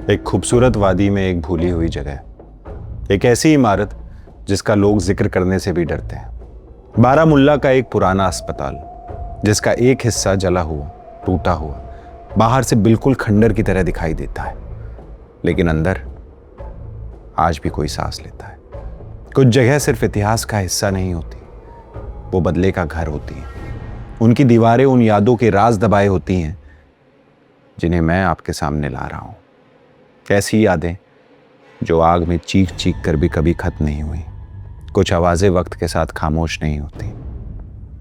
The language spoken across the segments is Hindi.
एक खूबसूरत वादी में एक भूली हुई जगह, एक ऐसी इमारत जिसका लोग जिक्र करने से भी डरते हैं। बारामुल्ला का एक पुराना अस्पताल जिसका एक हिस्सा जला हुआ, टूटा हुआ, बाहर से बिल्कुल खंडर की तरह दिखाई देता है, लेकिन अंदर आज भी कोई सांस लेता है। कुछ जगह सिर्फ इतिहास का हिस्सा नहीं होती, वो बदले का घर होती हैं। उनकी दीवारें उन यादों के राज दबाए होती हैं जिन्हें मैं आपके सामने ला रहा हूं। कैसी यादें जो आग में चीख चीख कर भी कभी खत्म नहीं हुई। कुछ आवाजें वक्त के साथ खामोश नहीं होती,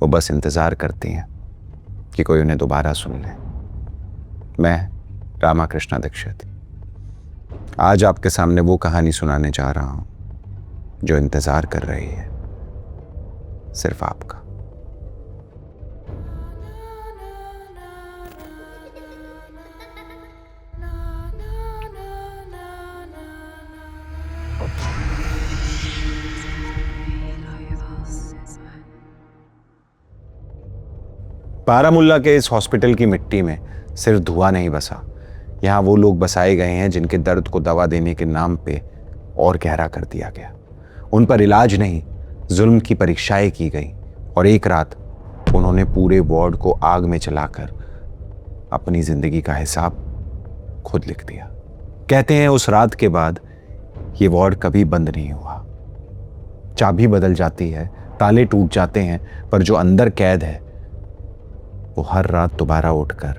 वो बस इंतजार करती हैं कि कोई उन्हें दोबारा सुन ले। मैं रामाकृष्ण दीक्षित आज आपके सामने वो कहानी सुनाने जा रहा हूं जो इंतजार कर रही है सिर्फ आपका। बारामुल्ला के इस हॉस्पिटल की मिट्टी में सिर्फ धुआं नहीं बसा, यहाँ वो लोग बसाए गए हैं जिनके दर्द को दवा देने के नाम पे और गहरा कर दिया गया। उन पर इलाज नहीं, जुल्म की परीक्षाएं की गई और एक रात उन्होंने पूरे वार्ड को आग में चलाकर अपनी जिंदगी का हिसाब खुद लिख दिया। कहते हैं उस रात के बाद ये वार्ड कभी बंद नहीं हुआ। चाबी बदल जाती है, ताले टूट जाते हैं, पर जो अंदर कैद है वो हर रात दोबारा उठकर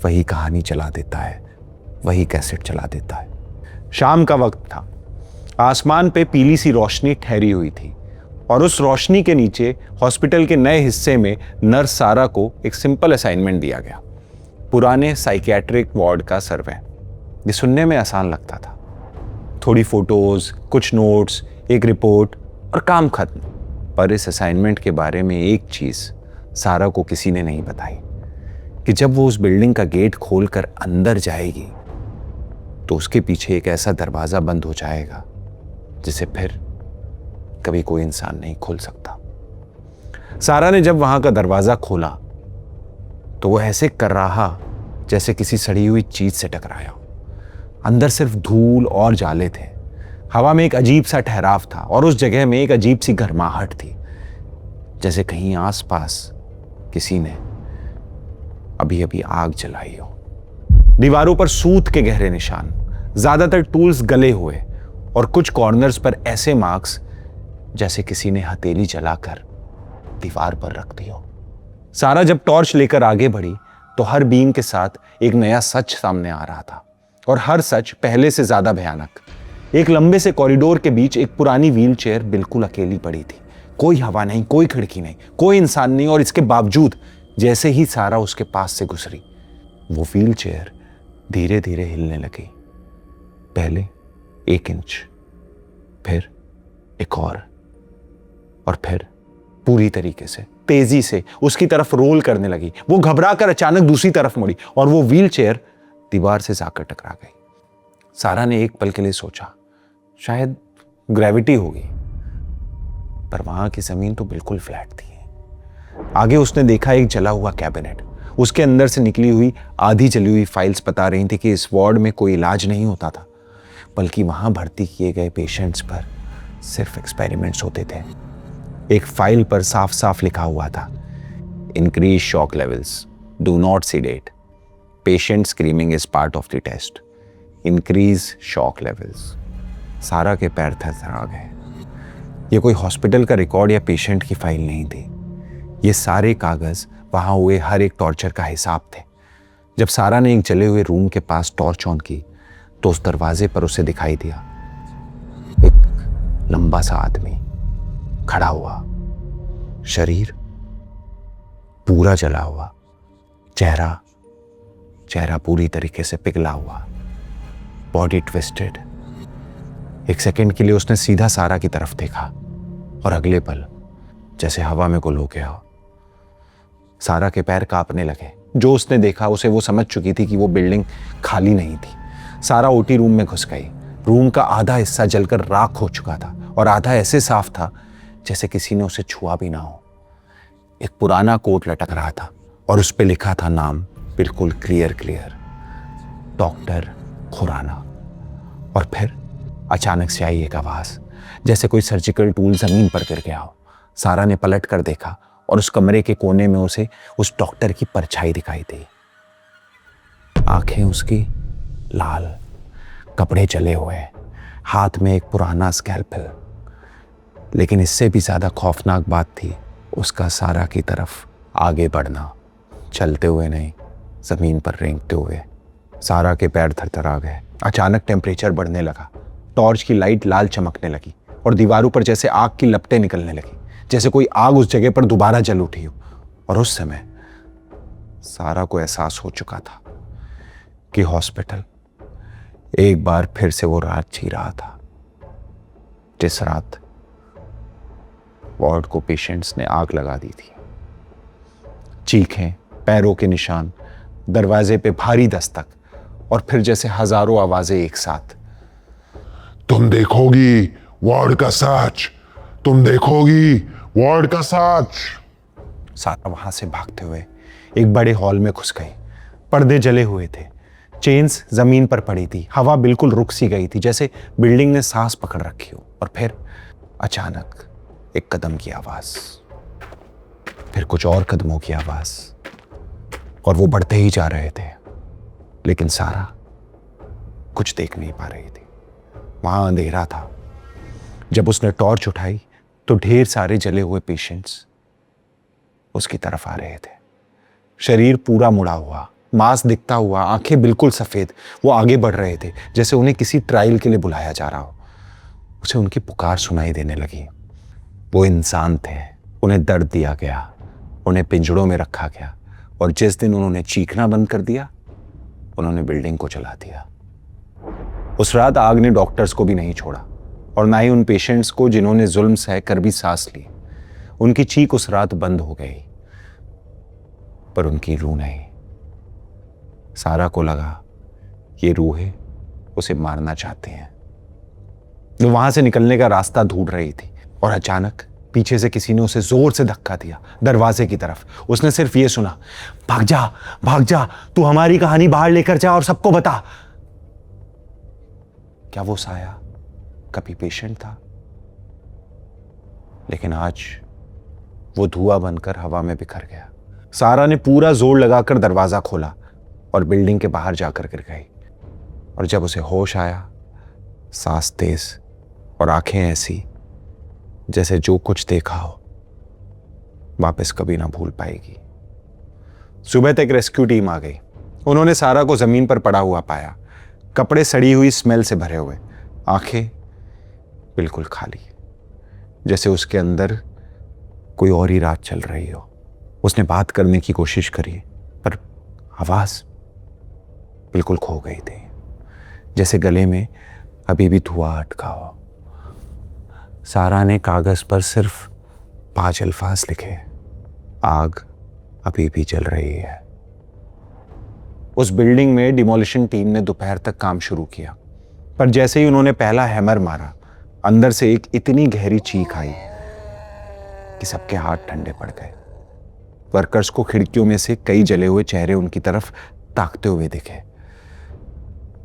वही कहानी चला देता है, वही कैसेट चला देता है। शाम का वक्त था, आसमान पे पीली सी रोशनी ठहरी हुई थी और उस रोशनी के नीचे हॉस्पिटल के नए हिस्से में नर्स सारा को एक सिंपल असाइनमेंट दिया गया, पुराने साइकियाट्रिक वार्ड का सर्वे। ये सुनने में आसान लगता था, थोड़ी फोटोज, कुछ नोट्स, एक रिपोर्ट और काम खत्म। पर इस असाइनमेंट के बारे में एक चीज सारा को किसी ने नहीं बताई कि जब वो उस बिल्डिंग का गेट खोलकर अंदर जाएगी तो उसके पीछे एक ऐसा दरवाजा बंद हो जाएगा जिसे फिर कभी कोई इंसान नहीं खोल सकता। सारा ने जब वहां का दरवाजा खोला तो वो ऐसे कर रहा जैसे किसी सड़ी हुई चीज से टकराया। अंदर सिर्फ धूल और जाले थे, हवा में एक अजीब सा ठहराव था और उस जगह में एक अजीब सी गर्माहट थी, जैसे कहीं आसपास किसी ने अभी अभी आग जलाई हो। दीवारों पर सूत के गहरे निशान, ज्यादातर टूल्स गले हुए और कुछ कॉर्नर्स पर ऐसे मार्क्स जैसे किसी ने हथेली जलाकर दीवार पर रख दी हो। सारा जब टॉर्च लेकर आगे बढ़ी तो हर बीम के साथ एक नया सच सामने आ रहा था और हर सच पहले से ज्यादा भयानक। एक लंबे से कॉरिडोर के बीच एक पुरानी व्हील चेयर बिल्कुल अकेली पड़ी थी। कोई हवा नहीं, कोई खिड़की नहीं, कोई इंसान नहीं, और इसके बावजूद जैसे ही सारा उसके पास से गुजरी वो व्हील चेयर धीरे धीरे हिलने लगी। पहले 1 इंच, फिर एक और फिर पूरी तरीके से तेजी से उसकी तरफ रोल करने लगी। वो घबरा कर अचानक दूसरी तरफ मुड़ी और वो व्हील चेयर दीवार से जाकर टकरा गई। सारा ने एक पल के लिए सोचा शायद ग्रेविटी होगी, पर वहां की जमीन तो बिल्कुल फ्लैट थी। आगे उसने देखा एक जला हुआ कैबिनेट, उसके अंदर से निकली हुई आधी जली हुई फाइल्स बता रही थी कि इस वार्ड में कोई इलाज नहीं होता था, बल्कि वहां भर्ती किए गए पेशेंट्स पर सिर्फ एक्सपेरिमेंट्स होते थे। एक फाइल पर साफ साफ लिखा हुआ था, increase shock levels, do not sedate, patient screaming is part of the test, increase shock levels. Sara के पैर थरथरा गए। ये कोई हॉस्पिटल का रिकॉर्ड या पेशेंट की फाइल नहीं थी, ये सारे कागज वहां हुए हर एक टॉर्चर का हिसाब थे। जब सारा ने एक जले हुए रूम के पास टॉर्च ऑन की तो उस दरवाजे पर उसे दिखाई दिया एक लंबा सा आदमी खड़ा हुआ, शरीर पूरा जला हुआ, चेहरा पूरी तरीके से पिघला हुआ, बॉडी ट्विस्टेड। एक सेकंड के लिए उसने सीधा सारा की तरफ देखा और अगले पल जैसे हवा में गुल हो गया हो। सारा के पैर कांपने लगे। जो उसने देखा उसे वो समझ चुकी थी कि वो बिल्डिंग खाली नहीं थी। सारा ओटी रूम में घुस गई। रूम का आधा हिस्सा जलकर राख हो चुका था और आधा ऐसे साफ था जैसे किसी ने उसे छुआ भी ना हो। एक पुराना कोट लटक रहा था और उस पे लिखा था नाम बिल्कुल क्लियर, डॉक्टर खुराना। और फिर अचानक से आई एक आवाज, जैसे कोई सर्जिकल टूल जमीन पर गिर गया हो। सारा ने पलट कर देखा और उस कमरे के कोने में उसे उस डॉक्टर की परछाई दिखाई दी। आंखें उसकी लाल, कपड़े जले हुए, हाथ में एक पुराना स्कैल्पेल। लेकिन इससे भी ज्यादा खौफनाक बात थी उसका सारा की तरफ आगे बढ़ना, चलते हुए नहीं, जमीन पर रेंगते हुए। सारा के पैर थरथरा गए। अचानक टेम्परेचर बढ़ने लगा, टॉर्च की लाइट लाल चमकने लगी और दीवारों पर जैसे आग की लपटें निकलने लगी, जैसे कोई आग उस जगह पर दोबारा जल उठी हो। और उस समय सारा को एहसास हो चुका था कि हॉस्पिटल एक बार फिर से वो रात जी रहा था, जिस रात वार्ड को पेशेंट्स ने आग लगा दी थी। चीखें, पैरों के निशान, दरवाजे पे भारी दस्तक और फिर जैसे हजारों आवाजें एक साथ। तुम देखोगी वार्ड का सच, तुम देखोगी वार्ड का सच। सारा वहां से भागते हुए एक बड़े हॉल में घुस गई। पर्दे जले हुए थे, चेन्स जमीन पर पड़ी थी, हवा बिल्कुल रुक सी गई थी, जैसे बिल्डिंग ने सांस पकड़ रखी हो। और फिर अचानक एक कदम की आवाज, फिर कुछ और कदमों की आवाज, और वो बढ़ते ही जा रहे थे। लेकिन सारा कुछ देख नहीं पा रही थी, वहां अंधेरा था। जब उसने टॉर्च उठाई तो ढेर सारे जले हुए पेशेंट्स उसकी तरफ आ रहे थे, शरीर पूरा मुड़ा हुआ, मांस दिखता हुआ, आंखें बिल्कुल सफेद। वो आगे बढ़ रहे थे जैसे उन्हें किसी ट्रायल के लिए बुलाया जा रहा हो। उसे उनकी पुकार सुनाई देने लगी। वो इंसान थे, उन्हें दर्द दिया गया, उन्हें पिंजड़ों में रखा गया, और जिस दिन उन्होंने चीखना बंद कर दिया, उन्होंने बिल्डिंग को जला दिया। उस रात आग ने डॉक्टर्स को भी नहीं छोड़ा, और ना ही उन पेशेंट्स को जिन्होंने जुल्म सह कर भी सांस ली। उनकी चीख उस रात बंद हो गई, पर उनकी रूह नहीं। सारा को लगा ये रूहें उसे मारना चाहते हैं। वो वहां से निकलने का रास्ता ढूंढ रही थी, और अचानक पीछे से किसी ने उसे जोर से धक्का दिया, दरवाजे की तरफ। उसने सिर्फ ये सुना, भाग जा, तू हमारी कहानी बाहर लेकर जा और सबको बता। क्या वो साया कभी पेशेंट था? लेकिन आज वो धुआं बनकर हवा में बिखर गया। सारा ने पूरा जोर लगाकर दरवाजा खोला और बिल्डिंग के बाहर जाकर गिर गई। और जब उसे होश आया, सांस तेज और आंखें ऐसी जैसे जो कुछ देखा हो वापस कभी ना भूल पाएगी। सुबह तक रेस्क्यू टीम आ गई। उन्होंने सारा को जमीन पर पड़ा हुआ पाया, कपड़े सड़ी हुई स्मेल से भरे हुए, आंखें बिल्कुल खाली, जैसे उसके अंदर कोई और ही रात चल रही हो। उसने बात करने की कोशिश करी, पर आवाज बिल्कुल खो गई थी, जैसे गले में अभी भी धुआं अटका हो। सारा ने कागज पर सिर्फ 5 अल्फाज लिखे, आग अभी भी जल रही है। उस बिल्डिंग में डिमोलिशन टीम ने दोपहर तक काम शुरू किया, पर जैसे ही उन्होंने पहला हैमर मारा, अंदर से एक इतनी गहरी चीख आई कि सबके हाथ ठंडे पड़ गए। वर्कर्स को खिड़कियों में से कई जले हुए चेहरे उनकी तरफ ताकते हुए दिखे।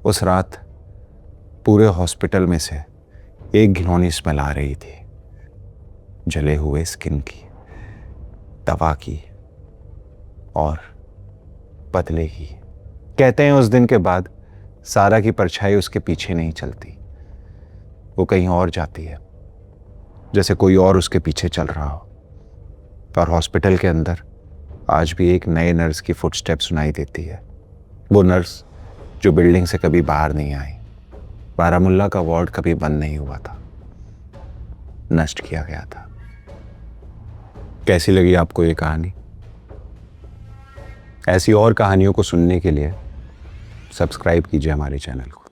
उस रात पूरे हॉस्पिटल में से एक घिनौनी स्मेल आ रही थी, जले हुए स्किन की, दवा की और बदले की। कहते हैं उस दिन के बाद सारा की परछाई उसके पीछे नहीं चलती, वो कहीं और जाती है, जैसे कोई और उसके पीछे चल रहा हो। पर हॉस्पिटल के अंदर आज भी एक नए नर्स की फुटस्टेप सुनाई देती है, वो नर्स जो बिल्डिंग से कभी बाहर नहीं आई। बारामुल्ला का वार्ड कभी बंद नहीं हुआ था, नष्ट किया गया था। कैसी लगी आपको ये कहानी? ऐसी और कहानियों को सुनने के लिए सब्सक्राइब कीजिए हमारे चैनल को।